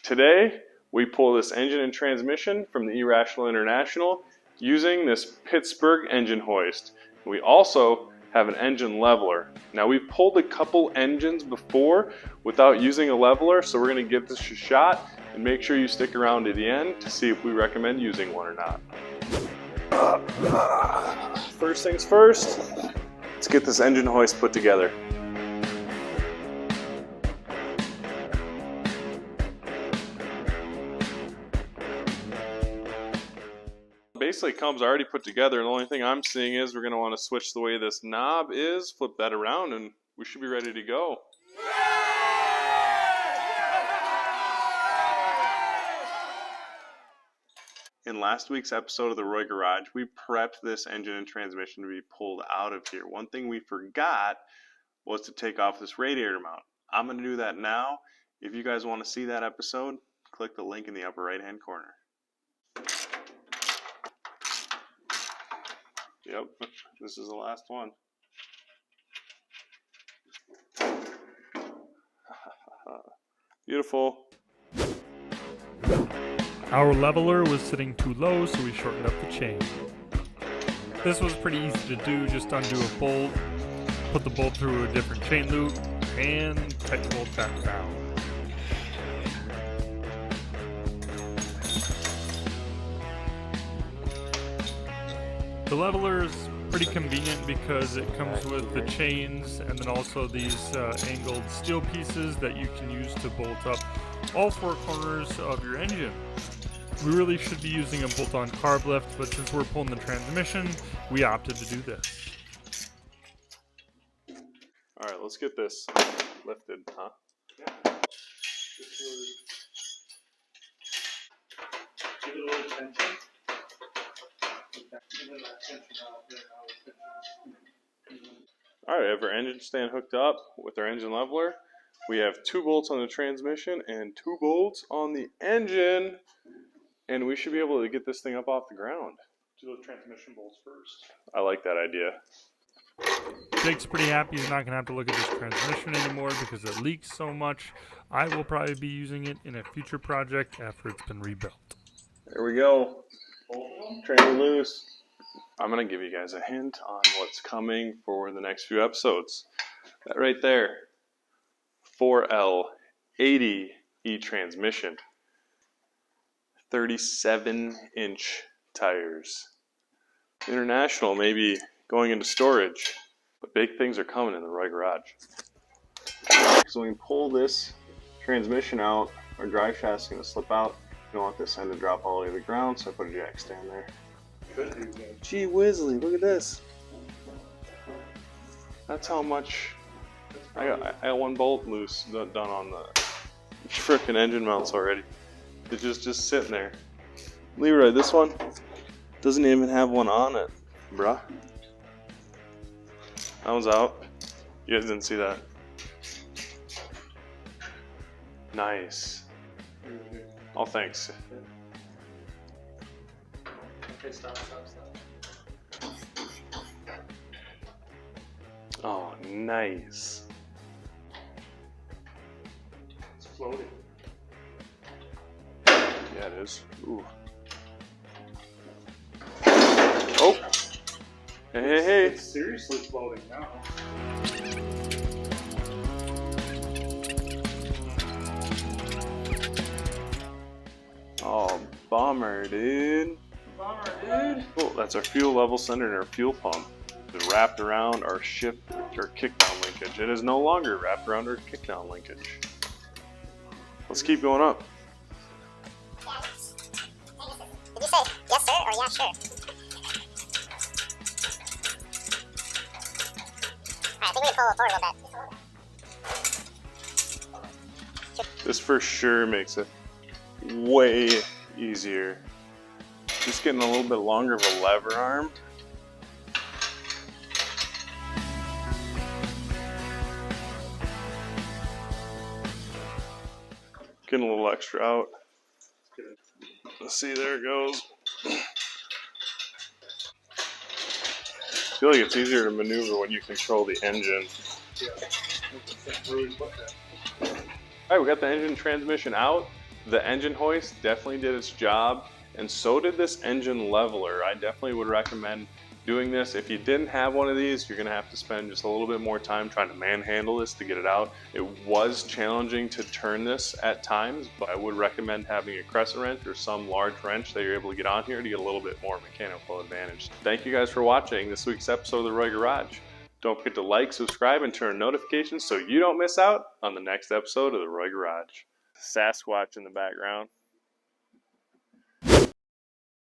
Today, we pull this engine and transmission from the Irrational International using this Pittsburgh engine hoist. We also have an engine leveler. Now, we've pulled a couple engines before without using a leveler, so we're going to give this a shot and make sure you stick around to the end to see if we recommend using one or not. First things first, let's get this engine hoist put together. Basically it comes already put together, and the only thing I'm seeing is we're going to want to switch the way this knob is, flip that around, and we should be ready to go. In last week's episode of the Roy Garage, we prepped this engine and transmission to be pulled out of here. One thing we forgot was to take off this radiator mount. I'm going to do that now. If you guys want to see that episode, click the link in the upper right hand corner. Yep, this is the last one. Beautiful. Our leveler was sitting too low, so we shortened up the chain. This was pretty easy to do, just undo a bolt, put the bolt through a different chain loop, and tighten the bolt back down. The leveler is pretty convenient because it comes with the chains and then also these angled steel pieces that you can use to bolt up all four corners of your engine. We really should be using a bolt-on carb lift, but since we're pulling the transmission, we opted to do this. Alright, let's get this lifted, huh? Yeah. Give it a little tension. Alright, we have our engine stand hooked up with our engine leveler. We have 2 bolts on the transmission and 2 bolts on the engine. And we should be able to get this thing up off the ground. Do those transmission bolts first. I like that idea. Jake's pretty happy he's not going to have to look at this transmission anymore because it leaks so much. I will probably be using it in a future project after it's been rebuilt. There we go. Train loose. I'm going to give you guys a hint on what's coming for the next few episodes. That right there. 4L 80 e-transmission. 37-inch tires. International maybe going into storage. But big things are coming in the Roy Garage. So when we pull this transmission out, our drive shaft is going to slip out. You don't want this end to drop all the way to the ground, so I put a jack stand there. Gee whizzly, look at this. That's how much. I got 1 bolt loose done on the frickin' engine mounts already. It's just sitting there. Leroy, this one doesn't even have one on it, bruh. That one's out. You guys didn't see that. Nice. Oh, thanks. Okay, stop. Oh, nice. It's floating. Yeah, it is. Ooh. Oh! Hey. It's seriously floating now. Oh, bummer, dude. Oh, that's our fuel level center and our fuel pump. It's wrapped around our shift or kickdown linkage. It is no longer wrapped around our kickdown linkage. Let's keep going up. Did you say yes, sir, or yeah, sure? Alright, I think we're gonna pull forward a little bit. This for sure makes it way easier. Just getting a little bit longer of a lever arm. Getting a little extra out. Let's see, there it goes. I feel like it's easier to maneuver when you control the engine. Yeah, that's really what that. Alright, we got the engine transmission out. The engine hoist definitely did its job, and so did this engine leveler. I definitely would recommend doing this. If you didn't have one of these, you're gonna have to spend just a little bit more time trying to manhandle this to get it out. It was challenging to turn this at times, but I would recommend having a crescent wrench or some large wrench that you're able to get on here to get a little bit more mechanical advantage. Thank you guys for watching this week's episode of the Roy Garage. Don't forget to like, subscribe, and turn on notifications so you don't miss out on the next episode of the Roy Garage. Sasquatch in the background.